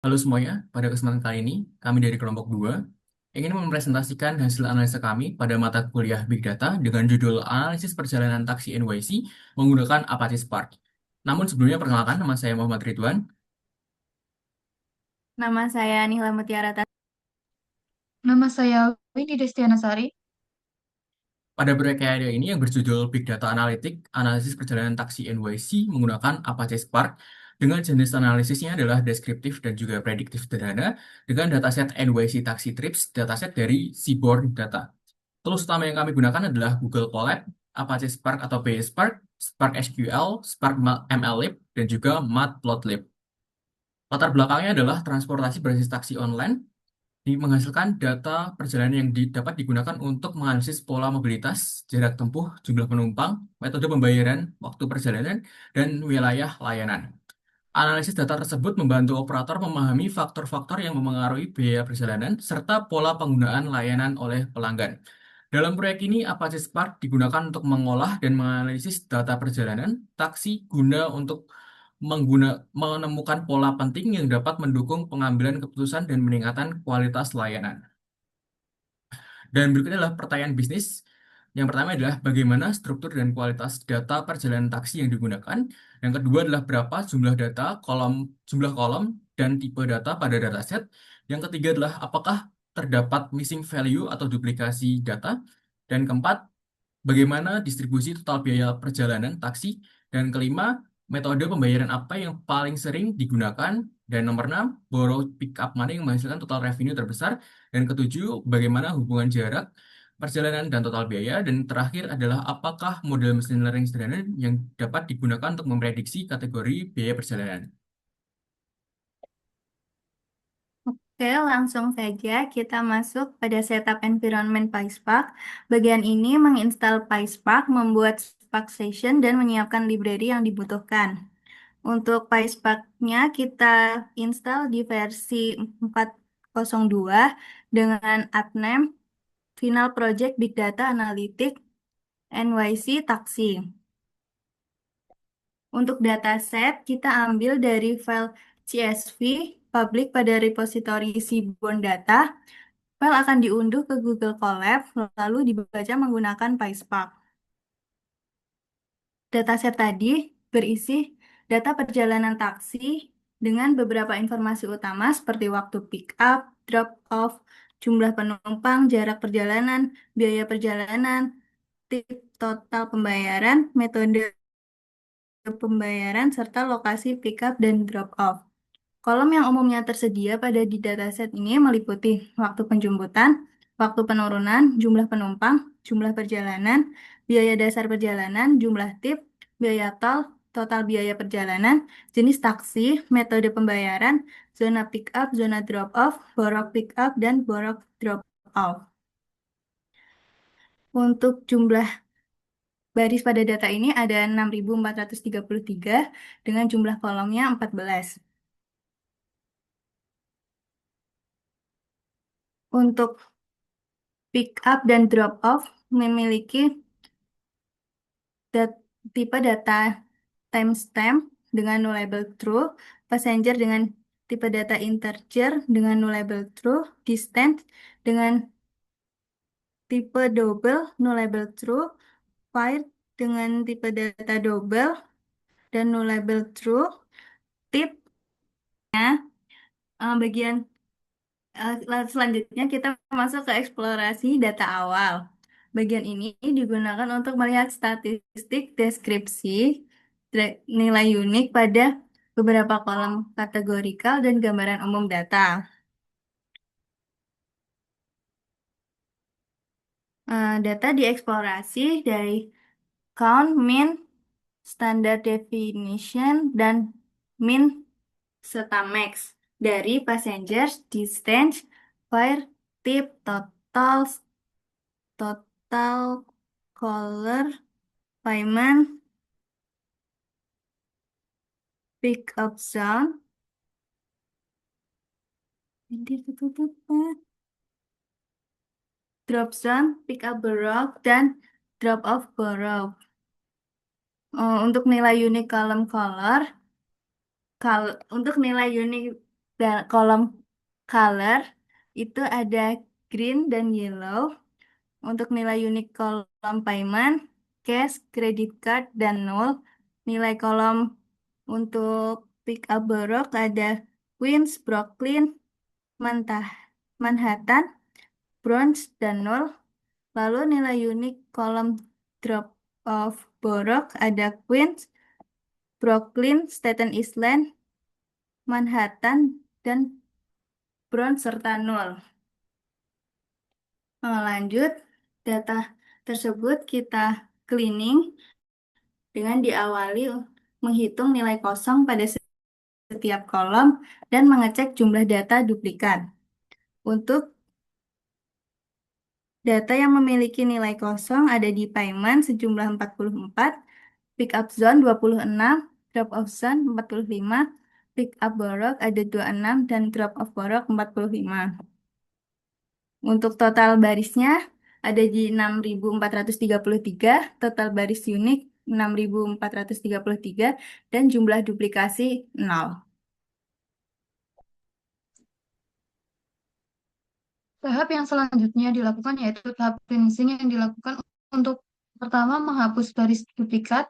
Halo semuanya, pada kesempatan kali ini kami dari kelompok 2 ingin mempresentasikan hasil analisa kami pada mata kuliah Big Data dengan judul Analisis Perjalanan Taksi NYC menggunakan Apache Spark. Namun sebelumnya perkenalkan, nama saya Muhammad Ridwan. Nama saya Nihla Mutiara. Nama saya Winnie Destiana Sari. Pada proyek ini yang berjudul Big Data Analytic, Analisis Perjalanan Taksi NYC menggunakan Apache Spark dengan jenis analisisnya adalah deskriptif dan juga prediktif sederhana dengan dataset NYC Taxi Trips, dataset dari Seaborn Data. Tools utama yang kami gunakan adalah Google Colab, Apache Spark atau PySpark, Spark SQL, Spark MLlib, dan juga Matplotlib. Latar belakangnya adalah transportasi berbasis taksi online menghasilkan data perjalanan yang dapat digunakan untuk menganalisis pola mobilitas, jarak tempuh, jumlah penumpang, metode pembayaran, waktu perjalanan, dan wilayah layanan. Analisis data tersebut membantu operator memahami faktor-faktor yang memengaruhi biaya perjalanan serta pola penggunaan layanan oleh pelanggan. Dalam proyek ini, Apache Spark digunakan untuk mengolah dan menganalisis data perjalanan taksi guna untuk menemukan pola penting yang dapat mendukung pengambilan keputusan dan meningkatkan kualitas layanan. Dan berikutnya adalah pertanyaan bisnis. Yang pertama adalah bagaimana struktur dan kualitas data perjalanan taksi yang digunakan. Yang kedua adalah berapa jumlah data, jumlah kolom, dan tipe data pada dataset. Yang ketiga adalah apakah terdapat missing value atau duplikasi data. Dan keempat, bagaimana distribusi total biaya perjalanan taksi. Dan kelima, metode pembayaran apa yang paling sering digunakan. Dan nomor 6, borrow pick up mana yang menghasilkan total revenue terbesar. Dan ketujuh, bagaimana hubungan jarak perjalanan dan total biaya. Dan terakhir adalah apakah model machine learning sederhana yang dapat digunakan untuk memprediksi kategori biaya perjalanan. Oke, langsung saja kita masuk pada setup environment PySpark. Bagian ini menginstal PySpark, membuat Spark Session, dan menyiapkan library yang dibutuhkan. Untuk PySpark-nya kita install di versi 4.02 dengan adname Final Project Big Data Analytic NYC Taxi. Untuk dataset, kita ambil dari file CSV publik pada repository Seaborn Data. File akan diunduh ke Google Colab, lalu dibaca menggunakan PySpark. Dataset tadi berisi data perjalanan taksi dengan beberapa informasi utama seperti waktu pick up, drop off, jumlah penumpang, jarak perjalanan, biaya perjalanan, tip total pembayaran, metode pembayaran, serta lokasi pick up dan drop off. Kolom yang umumnya tersedia pada di dataset ini meliputi waktu penjemputan, waktu penurunan, jumlah penumpang, jumlah perjalanan, biaya dasar perjalanan, jumlah tip, biaya tol, total biaya perjalanan, jenis taksi, metode pembayaran, zona pick up, zona drop off, borok pick up, dan borok drop off. Untuk jumlah baris pada data ini ada 6.433 dengan jumlah kolomnya 14. Untuk pick up dan drop off memiliki tipe data timestamp dengan nullable true, passenger dengan tipe data integer dengan nullable true, distance dengan tipe double nullable true, fire dengan tipe data double dan nullable true, tip. Bagian selanjutnya kita masuk ke eksplorasi data awal. Bagian ini digunakan untuk melihat statistik deskripsi nilai unik pada beberapa kolom kategorikal dan gambaran umum data. Data dieksplorasi dari count, mean, standard definition, dan min serta max dari passengers, distance, fare, tip, total color, payment, pick up zone, drop zone, pick up borough, dan drop off borough. Untuk nilai unik column color, untuk nilai unik Dan kolom color itu ada green dan yellow. Untuk nilai unik kolom payment, cash, credit card, dan nol. Nilai kolom untuk pick up borrow ada Queens, Brooklyn, Mantah, Manhattan, Bronx, dan nol. Lalu nilai unik kolom drop off borrow ada Queens, Brooklyn, Staten Island, Manhattan, dan Bronx serta nol. Lanjut, data tersebut kita cleaning dengan diawali menghitung nilai kosong pada setiap kolom dan mengecek jumlah data duplikat. Untuk data yang memiliki nilai kosong ada di payment sejumlah 44, pick up zone 26, drop off zone 45, pick up borrow ada 26, dan drop off borrow 45. Untuk total barisnya ada di 6.433, total baris unik 6.433, dan jumlah duplikasi 0. Tahap yang selanjutnya dilakukan yaitu tahap cleansing yang dilakukan untuk pertama menghapus baris duplikat,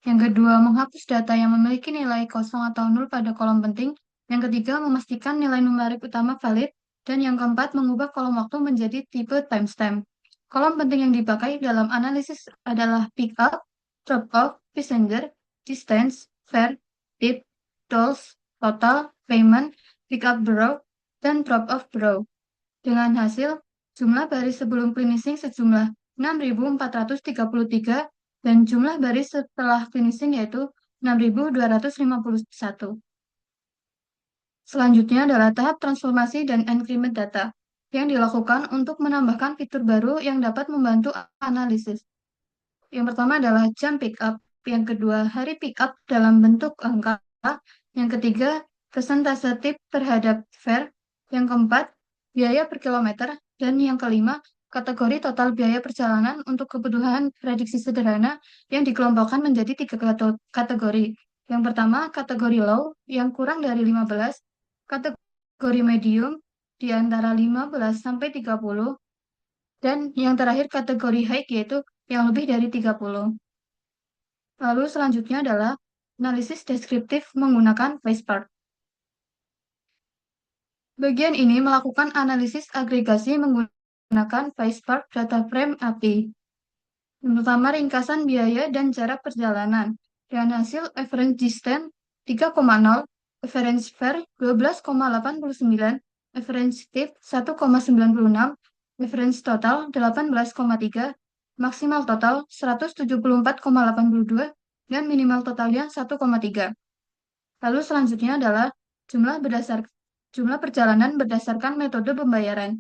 yang kedua menghapus data yang memiliki nilai kosong atau nol pada kolom penting, yang ketiga memastikan nilai numerik utama valid, dan yang keempat mengubah kolom waktu menjadi tipe timestamp. Kolom penting yang dipakai dalam analisis adalah pick up, drop off, passenger, distance, fare, tip, tolls, total, payment, pick up borrow, dan drop off borrow. Dengan hasil, jumlah baris sebelum finishing sejumlah 6.433 dan jumlah baris setelah finishing yaitu 6.251. Selanjutnya adalah tahap transformasi dan encrypted data yang dilakukan untuk menambahkan fitur baru yang dapat membantu analisis. Yang pertama adalah jam pickup, yang kedua hari pickup dalam bentuk angka, yang ketiga persentase tip terhadap fare, yang keempat biaya per kilometer, dan yang kelima kategori total biaya perjalanan untuk kebutuhan prediksi sederhana yang dikelompokkan menjadi 3 kategori. Yang pertama kategori low yang kurang dari 15, kategori medium di antara 15 sampai 30, dan yang terakhir kategori high yaitu yang lebih dari 30. Lalu selanjutnya adalah analisis deskriptif menggunakan PySpark. Bagian ini melakukan analisis agregasi menggunakan PySpark Data Frame API. Yang pertama ringkasan biaya dan jarak perjalanan. Dan hasil average distance 3,0, average fare 12,89, average tip 1,96, average total 18,3, maksimal total 174,82, dan minimal totalnya 1,3. Lalu selanjutnya adalah jumlah perjalanan berdasarkan metode pembayaran.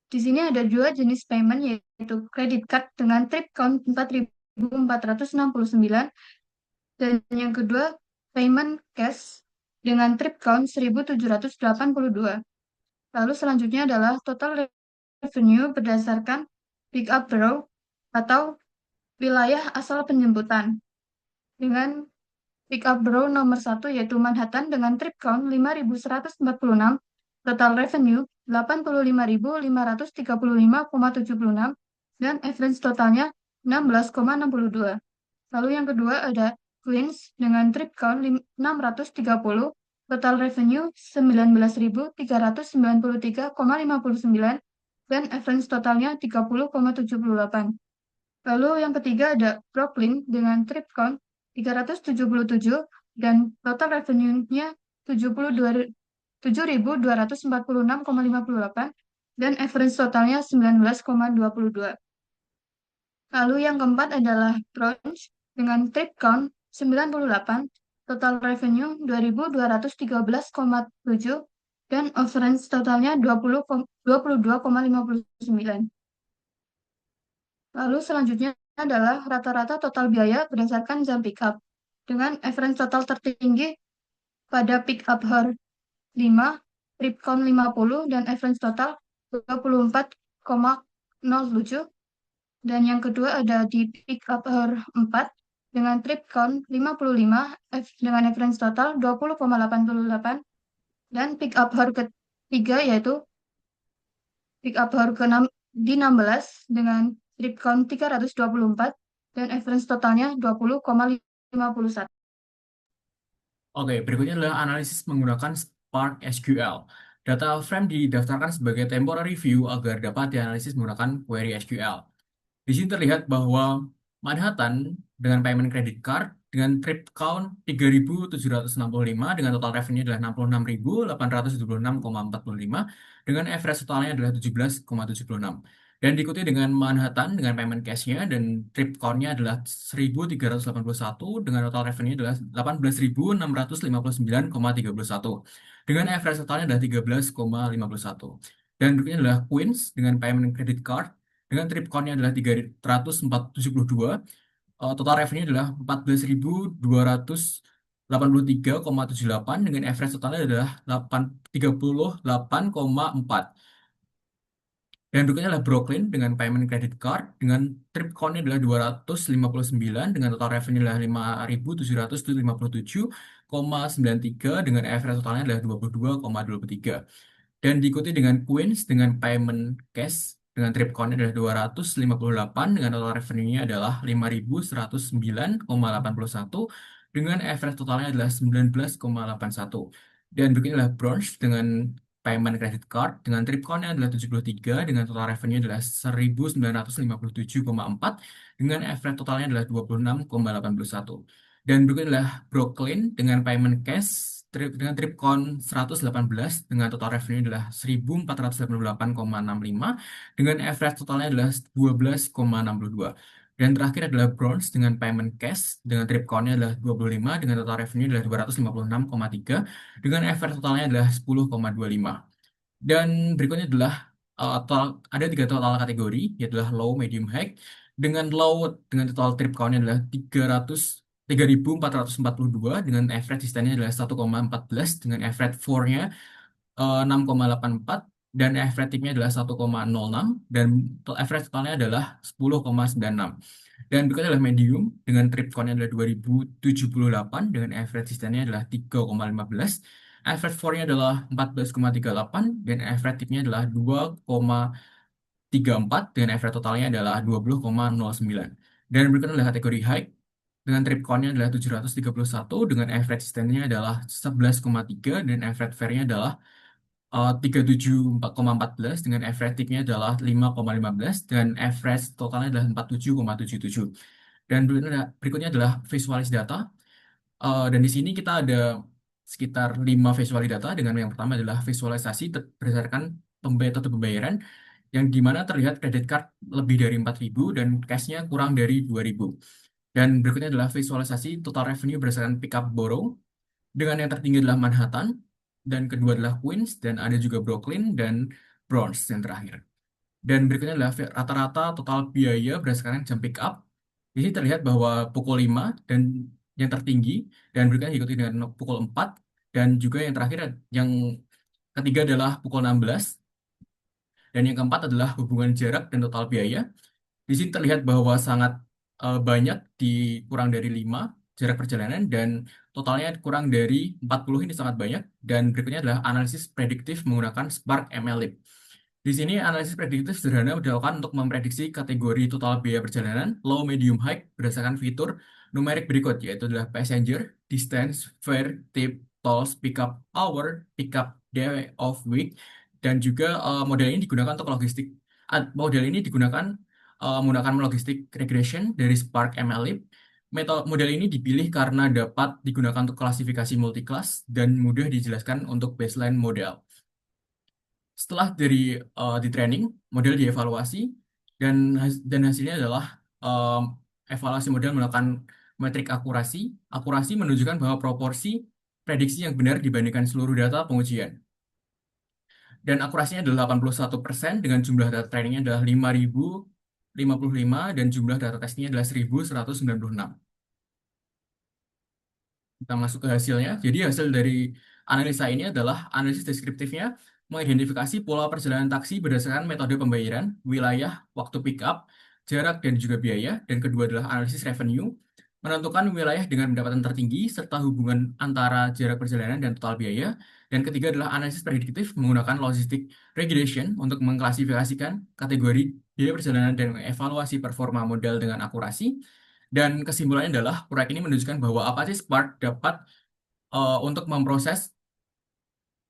Di sini ada dua jenis payment yaitu credit card dengan trip count 4.469 dan yang kedua payment cash dengan trip count 1.782. Lalu selanjutnya adalah total revenue berdasarkan pick up borough atau wilayah asal penjemputan dengan pick up borough nomor 1 yaitu Manhattan dengan trip count 5.146, total revenue 85.535,76 dan average totalnya 16,62. Lalu yang kedua ada Queens dengan trip count 630, total revenue 19.393,59 dan average totalnya 30,78. Lalu yang ketiga ada Brooklyn dengan trip count 377 dan total revenue-nya 7.246,58 dan average totalnya 19,22. Lalu yang keempat adalah Bronx dengan trip count 98, total revenue 2.213,7 dan average totalnya 22,59. Lalu selanjutnya adalah rata-rata total biaya berdasarkan jam pickup dengan average total tertinggi pada pickup hour 5, trip count 50 dan average total 24,07. Dan yang kedua ada di pickup hour 4 dengan trip count 55 dengan average total 20,88 Dan pick up hour ketiga yaitu pick up hour di 16 dengan trip count 324 dan average totalnya 20,51. Oke, berikutnya adalah analisis menggunakan Spark SQL. Data frame didaftarkan sebagai temporary view agar dapat dianalisis menggunakan query SQL. Di sini terlihat bahwa Manhattan dengan payment credit card dengan trip count 3.765 dengan total revenue adalah 66.876,45 dengan average totalnya adalah 17,76. Dan diikuti dengan Manhattan dengan payment cash-nya dan trip count-nya adalah 1.381 dengan total revenue adalah 18.659,31 dengan average totalnya adalah 13,51. Dan berikutnya adalah Queens dengan payment credit card dengan trip count-nya adalah 372, total revenue adalah 14.283,78 dengan average totalnya adalah 38,4. Dan berikutnya adalah Brooklyn dengan payment credit card dengan trip count-nya adalah 259 dengan total revenue adalah 5.757,93 dengan average totalnya adalah 22,23. Dan diikuti dengan Queens dengan payment cash dengan trip count adalah 258 dengan total revenue-nya adalah 5.109,81 dengan average totalnya adalah 19,81. Dan berikutnya adalah Bronze dengan payment credit card dengan trip count adalah 73 dengan total revenue adalah 1.957,4 dengan average totalnya adalah 26,81. Dan berikutnya adalah Brooklyn dengan payment cash dengan trip count 118 dengan total revenue adalah 1.488,65 dengan average totalnya adalah 12,62. Dan terakhir adalah Bronze dengan payment cash dengan trip count-nya adalah 25 dengan total revenue adalah 256,3 dengan average totalnya adalah 10,25. Dan berikutnya adalah ada 3 total kategori, yaitu adalah low, medium, high. Dengan low, dengan total trip count-nya adalah 3.442 dengan average distance-nya adalah 1,14 dengan average 4-nya 6,84 dan average tip-nya adalah 1,06 dan average totalnya adalah 10,96. Dan berikutnya adalah medium dengan trip count-nya adalah 2078 dengan average distance-nya adalah 3,15. Average 4-nya adalah 14,38 dan average tip-nya adalah 2,34 dengan average totalnya adalah 20,09. Dan berikutnya adalah kategori high dengan trip count-nya adalah 731 dengan average distance-nya adalah 11,3 dan average fare-nya adalah 37,14 dengan average tip-nya adalah 5,15 dan average totalnya adalah 47,77. Dan berikutnya adalah visualis data. Dan di sini kita ada sekitar 5 visualis data dengan yang pertama adalah visualisasi berdasarkan metode pembayaran yang dimana terlihat kredit card lebih dari 4.000 dan cash-nya kurang dari 2.000. Dan berikutnya adalah visualisasi total revenue berdasarkan pick up borrow dengan yang tertinggi adalah Manhattan dan kedua adalah Queens dan ada juga Brooklyn dan Bronx yang terakhir. Dan berikutnya adalah rata-rata total biaya berdasarkan jam pick up. Di sini terlihat bahwa pukul 5 dan yang tertinggi dan berikutnya diikuti dengan pukul 4 dan juga yang terakhir yang ketiga adalah pukul 16 dan yang keempat adalah hubungan jarak dan total biaya. Di sini terlihat bahwa sangat banyak di kurang dari 5 jarak perjalanan dan totalnya kurang dari 40 ini sangat banyak. Dan berikutnya adalah analisis prediktif menggunakan Spark MLlib. Di sini analisis prediktif sederhana dilakukan untuk memprediksi kategori total biaya perjalanan low, medium, high berdasarkan fitur numerik berikut yaitu adalah passenger, distance, fare, tip, tolls, pickup hour, pickup day of week dan juga model ini digunakan untuk logistik. Model ini digunakan menggunakan logistik regression dari Spark MLlib. Model ini dipilih karena dapat digunakan untuk klasifikasi multiclass dan mudah dijelaskan untuk baseline model. Setelah di training, model dievaluasi dan hasilnya adalah evaluasi model melakukan metrik akurasi. Akurasi menunjukkan bahwa proporsi prediksi yang benar dibandingkan seluruh data pengujian. Dan akurasinya adalah 81% dengan jumlah data trainingnya adalah 5.055 dan jumlah data testingnya adalah 1.196. Kita masuk ke hasilnya. Jadi hasil dari analisa ini adalah analisis deskriptifnya mengidentifikasi pola perjalanan taksi berdasarkan metode pembayaran, wilayah, waktu pick up, jarak, dan juga biaya. Dan kedua adalah analisis revenue menentukan wilayah dengan pendapatan tertinggi serta hubungan antara jarak perjalanan dan total biaya. Dan ketiga adalah analisis prediktif menggunakan logistic regression untuk mengklasifikasikan kategori biaya perjalanan dan mengevaluasi performa modal dengan akurasi. Dan kesimpulannya adalah proyek ini menunjukkan bahwa Apache Spark dapat untuk memproses,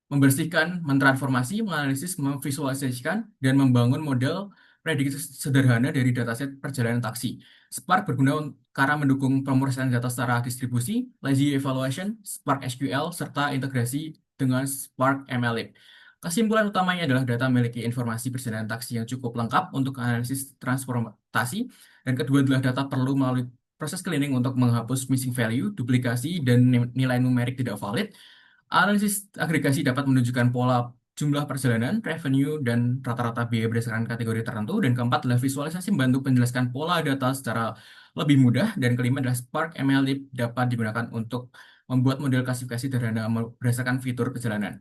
membersihkan, mentransformasi, menganalisis, memvisualisasikan, dan membangun model prediksi sederhana dari dataset perjalanan taksi. Spark berguna karena mendukung pemrosesan data secara distribusi, lazy evaluation, Spark SQL, serta integrasi dengan Spark MLlib. Kesimpulan utamanya adalah data memiliki informasi perjalanan taksi yang cukup lengkap untuk analisis transportasi, dan kedua adalah data perlu melalui proses cleaning untuk menghapus missing value, duplikasi, dan nilai numerik tidak valid. Analisis agregasi dapat menunjukkan pola jumlah perjalanan, revenue, dan rata-rata biaya berdasarkan kategori tertentu. Dan keempat adalah visualisasi membantu menjelaskan pola data secara lebih mudah. Dan kelima adalah Spark MLlib dapat digunakan untuk membuat model klasifikasi sederhana berdasarkan fitur perjalanan.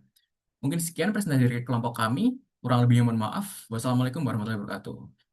Mungkin sekian presentasi dari kelompok kami. Kurang lebihnya mohon maaf. Wassalamualaikum warahmatullahi wabarakatuh.